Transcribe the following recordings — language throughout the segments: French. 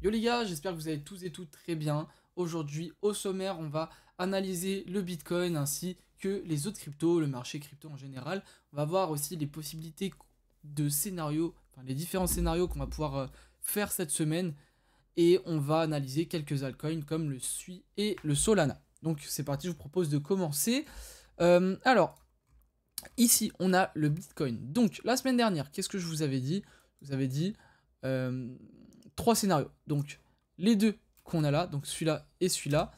Yo les gars, j'espère que vous allez tous et toutes très bien. Aujourd'hui, au sommaire, on va analyser le Bitcoin ainsi que les autres cryptos, le marché crypto en général. On va voir aussi les possibilités de scénarios, enfin les différents scénarios qu'on va pouvoir faire cette semaine. Et on va analyser quelques altcoins comme le SUI et le Solana. Donc c'est parti, je vous propose de commencer. Alors, ici, on a le Bitcoin. Donc, la semaine dernière, qu'est-ce que je vous avais dit? Je vous avais dit euh, trois scénarios. Donc, les deux qu'on a là, donc celui-là et celui-là,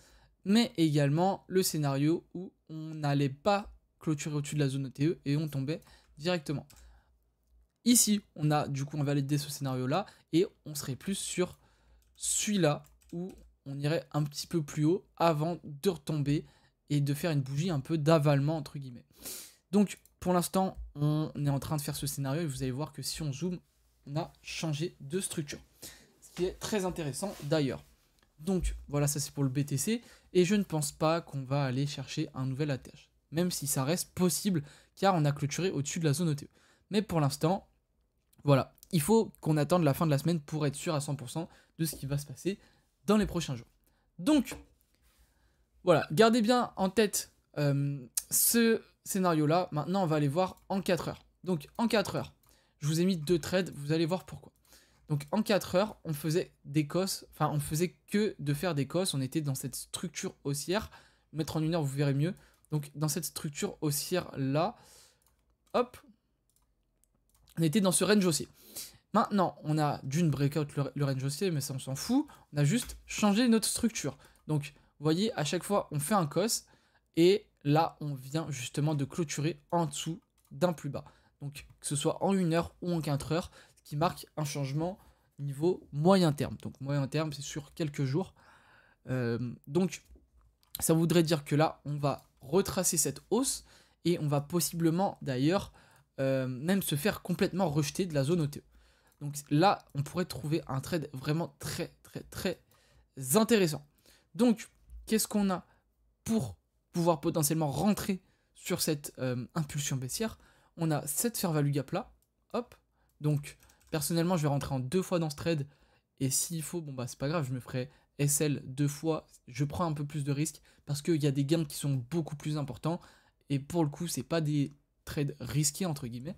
mais également le scénario où on n'allait pas clôturer au-dessus de la zone ETE et on tombait directement. Ici, on a du coup invalidé ce scénario-là et on serait plus sur celui-là où on irait un petit peu plus haut avant de retomber et de faire une bougie un peu d'avalement entre guillemets. Donc pour l'instant on est en train de faire ce scénario et vous allez voir que si on zoome on a changé de structure, ce qui est très intéressant d'ailleurs. Donc voilà, ça c'est pour le BTC et je ne pense pas qu'on va aller chercher un nouvel ATH, même si ça reste possible car on a clôturé au-dessus de la zone ETE. Mais pour l'instant, voilà, il faut qu'on attende la fin de la semaine pour être sûr à 100% de ce qui va se passer dans les prochains jours. Donc, voilà, gardez bien en tête ce scénario-là. Maintenant, on va aller voir en 4 heures. Donc, en 4 heures, je vous ai mis 2 trades, vous allez voir pourquoi. Donc, en 4 heures, on faisait des cosses, enfin, on faisait que de faire des cosses. On était dans cette structure haussière. Mettre en 1 heure, vous verrez mieux. Donc, dans cette structure haussière-là, hop, on était dans ce range haussier. Maintenant, on a d'une breakout le range haussier, mais ça on s'en fout. On a juste changé notre structure. Donc, vous voyez, à chaque fois, on fait un cos. Et là, on vient justement de clôturer en dessous d'un plus bas. Donc, que ce soit en 1 heure ou en 4 heures, ce qui marque un changement niveau moyen terme. Donc, moyen terme, c'est sur quelques jours. Donc, ça voudrait dire que là, on va retracer cette hausse. Et on va possiblement, d'ailleurs, même se faire complètement rejeter de la zone OTE. Donc là, on pourrait trouver un trade vraiment très intéressant. Donc, qu'est-ce qu'on a pour pouvoir potentiellement rentrer sur cette impulsion baissière? On a cette fair value gap là. Hop. Donc, personnellement, je vais rentrer en 2 fois dans ce trade. Et s'il faut, bon bah c'est pas grave, je me ferai SL 2 fois. Je prends un peu plus de risques parce qu'il y a des gains qui sont beaucoup plus importants. Et pour le coup, c'est pas des trades risqués entre guillemets.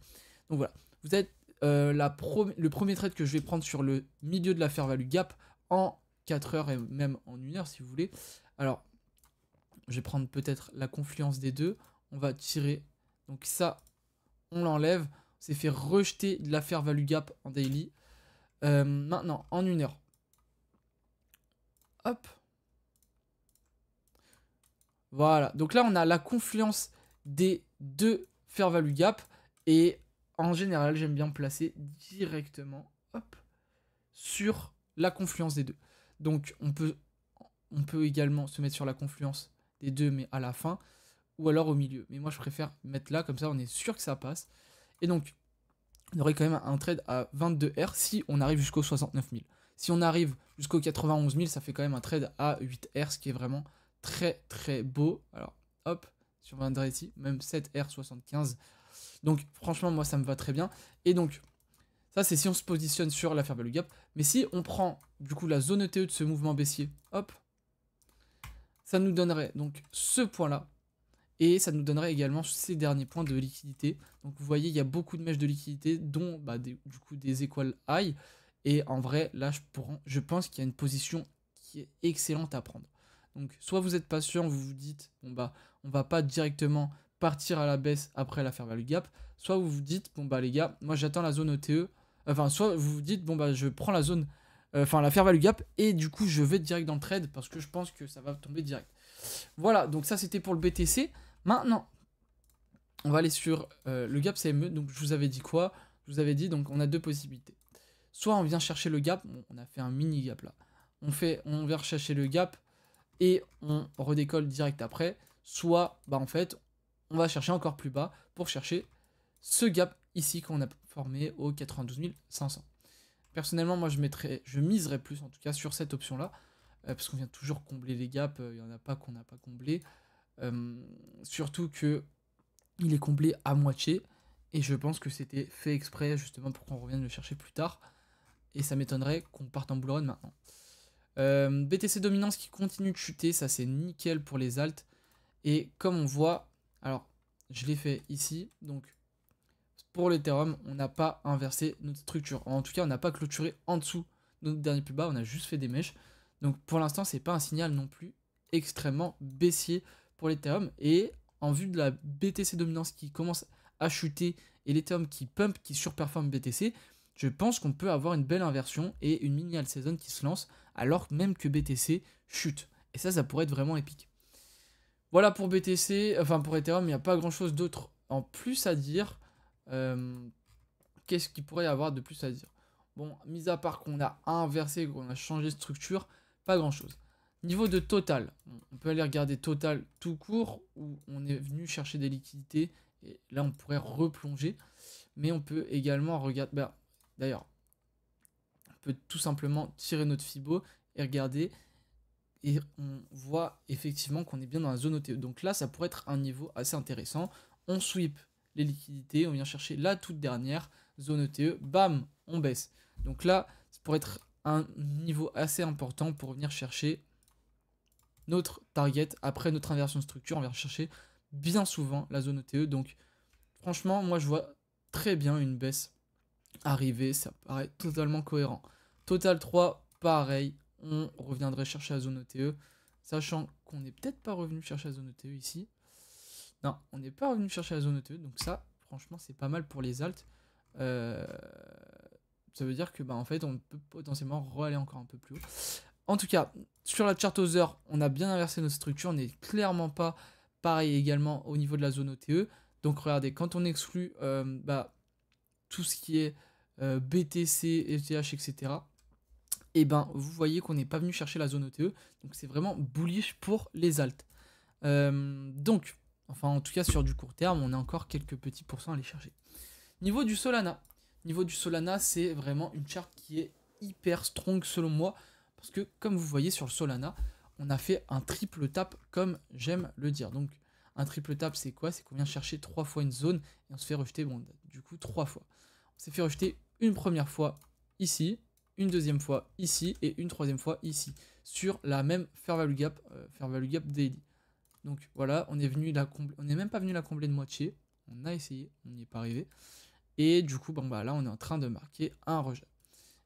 Donc voilà. Vous êtes le premier trade que je vais prendre sur le milieu de la fair value gap en 4 heures et même en 1 heure si vous voulez. Alors, je vais prendre peut-être la confluence des deux. On va tirer. Donc ça, on l'enlève. On s'est fait rejeter de la fair value gap en daily. Maintenant, en 1 heure. Hop. Voilà. Donc là, on a la confluence des deux fair value gap. Et en général, j'aime bien placer directement, hop, sur la confluence des deux. Donc on peut également se mettre sur la confluence des deux, mais à la fin, ou alors au milieu. Mais moi je préfère mettre là, comme ça on est sûr que ça passe. Et donc, on aurait quand même un trade à 22 R si on arrive jusqu'au 69 000. Si on arrive jusqu'au 91 000, ça fait quand même un trade à 8 R, ce qui est vraiment très beau. Alors, hop, si on reviendrait ici, même 7 R 75. Donc franchement, moi ça me va très bien. Et donc, ça, c'est si on se positionne sur la fair value gap. Mais si on prend, du coup, la zone ETE de ce mouvement baissier, hop, ça nous donnerait donc ce point-là. Et ça nous donnerait également ces derniers points de liquidité. Donc, vous voyez, il y a beaucoup de mèches de liquidité, dont, bah, du coup, des equal high. Et en vrai, là, je pense qu'il y a une position qui est excellente à prendre. Donc, soit vous êtes patient, vous vous dites, bon, bah, on va pas directement partir à la baisse après la fair value gap. Soit vous vous dites, bon, bah, les gars, moi, j'attends la zone ETE. Enfin, soit vous vous dites, bon, bah, je prends la zone, enfin, la fair value gap, et du coup, je vais direct dans le trade parce que je pense que ça va tomber direct. Voilà, donc ça, c'était pour le BTC. Maintenant, on va aller sur le gap CME. Donc, je vous avais dit quoi? Je vous avais dit, donc, on a deux possibilités. Soit on vient chercher le gap, bon, on a fait un mini gap là. On vient chercher le gap et on redécolle direct après. Soit, bah, en fait, on va chercher encore plus bas pour chercher ce gap ici qu'on a formé au 92 500. Personnellement, moi, je miserais plus, en tout cas, sur cette option-là, parce qu'on vient toujours combler les gaps, il n'y en a pas qu'on n'a pas comblé. Surtout que il est comblé à moitié, et je pense que c'était fait exprès, justement, pour qu'on revienne le chercher plus tard, et ça m'étonnerait qu'on parte en bull run maintenant. BTC dominance qui continue de chuter, ça c'est nickel pour les alts. Et comme on voit, alors je l'ai fait ici, donc pour l'Ethereum, on n'a pas inversé notre structure. En tout cas, on n'a pas clôturé en dessous de notre dernier plus bas, on a juste fait des mèches. Donc pour l'instant, c'est pas un signal non plus extrêmement baissier pour l'Ethereum. Et en vue de la BTC dominance qui commence à chuter et l'Ethereum qui pump, qui surperforme BTC, je pense qu'on peut avoir une belle inversion et une mini alt season qui se lance alors même que BTC chute. Et ça pourrait être vraiment épique. Voilà pour BTC, enfin pour Ethereum, il n'y a pas grand chose d'autre en plus à dire. Qu'est-ce qu'il pourrait y avoir de plus à dire? Bon, mis à part qu'on a inversé, qu'on a changé de structure, pas grand chose. Niveau de total, on peut aller regarder total tout court, où on est venu chercher des liquidités, et là on pourrait replonger. Mais on peut également regarder, d'ailleurs, on peut tout simplement tirer notre Fibo et regarder, et on voit effectivement qu'on est bien dans la zone OTE. Donc là, ça pourrait être un niveau assez intéressant. On sweep les liquidités, on vient chercher la toute dernière zone ETE, bam, on baisse. Donc là, ça pourrait être un niveau assez important pour venir chercher notre target. Après notre inversion de structure, on vient chercher bien souvent la zone ETE. Donc franchement, moi je vois très bien une baisse arriver, ça paraît totalement cohérent. Total 3, pareil, on reviendrait chercher la zone ETE, sachant qu'on n'est peut-être pas revenu chercher la zone ETE ici. Non, on n'est pas revenu chercher la zone ETE, donc ça, franchement, c'est pas mal pour les alts. Ça veut dire que, en fait, on peut potentiellement re-aller encore un peu plus haut. En tout cas, sur la chart Other, on a bien inversé notre structure, on n'est clairement pas pareil également au niveau de la zone OTE. Donc regardez, quand on exclut tout ce qui est BTC, ETH, etc., et vous voyez qu'on n'est pas venu chercher la zone OTE. Donc c'est vraiment bullish pour les alts. Donc, enfin en tout cas sur du court terme, on a encore quelques petits pourcents à aller chercher. Niveau du Solana. Niveau du Solana, c'est vraiment une charte qui est hyper strong selon moi. Parce que comme vous voyez sur le Solana, on a fait un triple tap comme j'aime le dire. Donc un triple tap c'est quoi? C'est qu'on vient chercher 3 fois une zone et on se fait rejeter, du coup 3 fois. On s'est fait rejeter une première fois ici, une deuxième fois ici et une troisième fois ici. Sur la même Fair Value Gap Daily. Donc voilà, on est venu la combler, on n'est même pas venu la combler de moitié. On a essayé, on n'y est pas arrivé. Et du coup, là on est en train de marquer un rejet.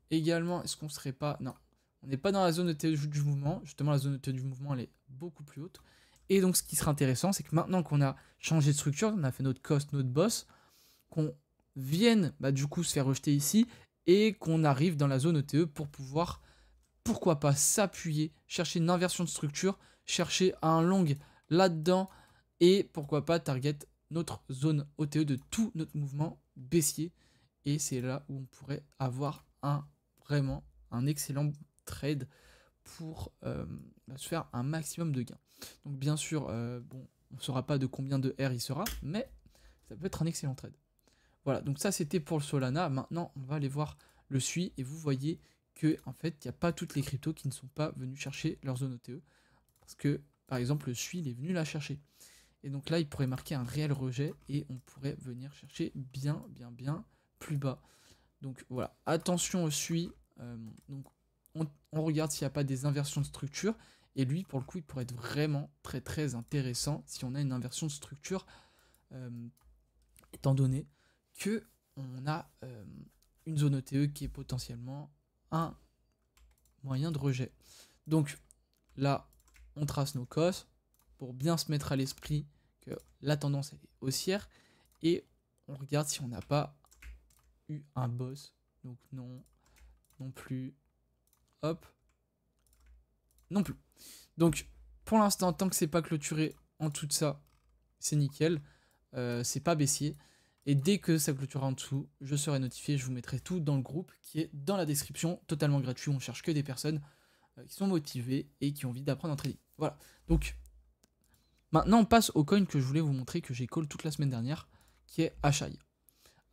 Également, est-ce qu'on serait pas... Non, on n'est pas dans la zone de TE du mouvement. Justement, la zone de TE du mouvement, elle est beaucoup plus haute. Et donc, ce qui serait intéressant, c'est que maintenant qu'on a changé de structure, on a fait notre cost, notre boss, qu'on vienne du coup se faire rejeter ici et qu'on arrive dans la zone ETE pour pouvoir, pourquoi pas, s'appuyer, chercher une inversion de structure, chercher un long là-dedans et pourquoi pas target notre zone OTE de tout notre mouvement baissier. Et c'est là où on pourrait avoir vraiment un excellent trade pour se faire un maximum de gains. Donc bien sûr, on ne saura pas de combien de R il sera, mais ça peut être un excellent trade. Voilà, donc ça c'était pour le Solana. Maintenant, on va aller voir le SUI et vous voyez que en fait, il n'y a pas toutes les cryptos qui ne sont pas venus chercher leur zone OTE. Parce que, par exemple, le SUI, il est venu la chercher. Et donc là, il pourrait marquer un réel rejet et on pourrait venir chercher bien plus bas. Donc voilà, attention au SUI. Donc on regarde s'il n'y a pas des inversions de structure. Et lui, pour le coup, il pourrait être vraiment très intéressant si on a une inversion de structure. Étant donné que on a une zone ETE qui est potentiellement un moyen de rejet. Donc là, on trace nos cos pour bien se mettre à l'esprit que la tendance elle est haussière et on regarde si on n'a pas eu un boss. Donc non plus, hop, non plus. Donc pour l'instant, tant que c'est pas clôturé en tout ça, c'est nickel, c'est pas baissier. Et dès que ça clôturera en dessous, je serai notifié, je vous mettrai tout dans le groupe qui est dans la description, totalement gratuit. On cherche que des personnes qui sont motivées et qui ont envie d'apprendre en trading. Voilà, donc maintenant on passe au coin que je voulais vous montrer, que j'ai call toute la semaine dernière, qui est Ashai.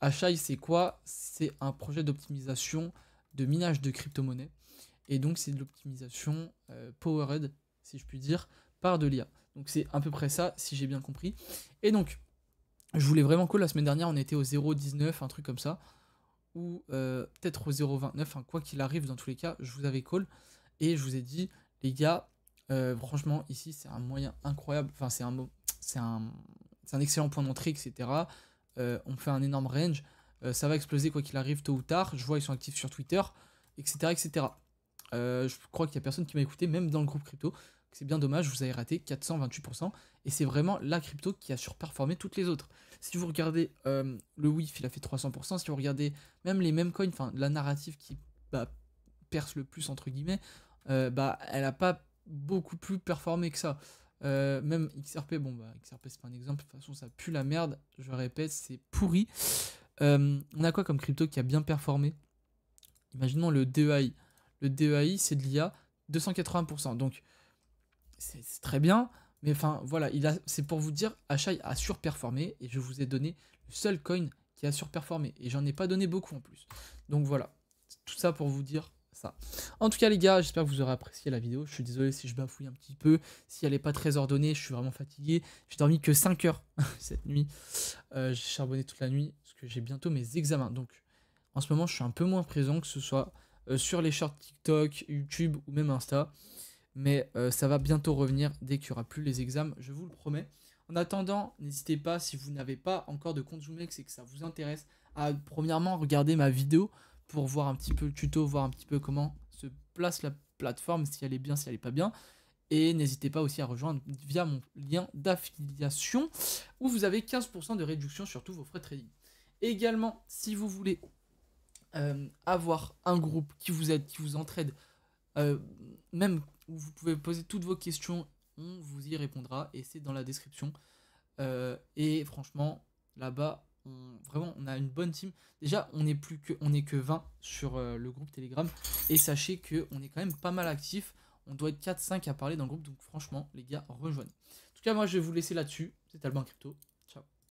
Ashai c'est quoi? C'est un projet d'optimisation de minage de crypto-monnaie. Et donc c'est de l'optimisation powered, si je puis dire, par de l'IA. Donc c'est à peu près ça, si j'ai bien compris. Et donc, je voulais vraiment call la semaine dernière, on était au 0,19, un truc comme ça. Ou peut-être au 0,29, quoi qu'il arrive, dans tous les cas, je vous avais call. Et je vous ai dit, les gars, franchement, ici, c'est un moyen incroyable. Enfin, c'est un excellent point d'entrée, etc. On fait un énorme range. Ça va exploser quoi qu'il arrive tôt ou tard. Je vois, ils sont actifs sur Twitter, etc. etc. Je crois qu'il n'y a personne qui m'a écouté, même dans le groupe crypto. C'est bien dommage, vous avez raté 428%. Et c'est vraiment la crypto qui a surperformé toutes les autres. Si vous regardez le WIF, il a fait 300%. Si vous regardez même les mêmes coins, enfin la narrative qui perce le plus, entre guillemets, elle n'a pas beaucoup plus performé que ça. Même XRP, bon bah XRP c'est pas un exemple, de toute façon ça pue la merde, je répète, c'est pourri. On a quoi comme crypto qui a bien performé? Imaginons le DEI. Le DEI c'est de l'IA, 280%. Donc c'est très bien, mais enfin voilà, c'est pour vous dire, Achai a surperformé et je vous ai donné le seul coin qui a surperformé et j'en ai pas donné beaucoup en plus. Donc voilà, tout ça pour vous dire ça. En tout cas les gars, j'espère que vous aurez apprécié la vidéo. Je suis désolé si je bafouille un petit peu, si elle n'est pas très ordonnée, je suis vraiment fatigué. J'ai dormi que 5 heures cette nuit. J'ai charbonné toute la nuit parce que j'ai bientôt mes examens. Donc en ce moment, je suis un peu moins présent, que ce soit sur les shorts TikTok, YouTube ou même Insta. Mais ça va bientôt revenir dès qu'il n'y aura plus les examens, je vous le promets. En attendant, n'hésitez pas, si vous n'avez pas encore de compte Zoomex et que ça vous intéresse, à premièrement regarder ma vidéo pour voir un petit peu le tuto, voir un petit peu comment se place la plateforme, si elle est bien, si elle n'est pas bien. Et n'hésitez pas aussi à rejoindre via mon lien d'affiliation où vous avez 15% de réduction sur tous vos frais de trading. Et également, si vous voulez avoir un groupe qui vous aide, qui vous entraide, même où vous pouvez poser toutes vos questions, on vous y répondra et c'est dans la description. Et franchement, là-bas, on a une bonne team. Déjà, on n'est que 20 sur le groupe Telegram et sachez qu'on est quand même pas mal actif. On doit être 4-5 à parler dans le groupe, donc franchement, les gars, rejoignez. En tout cas, moi, je vais vous laisser là-dessus. C'était Albin Crypto.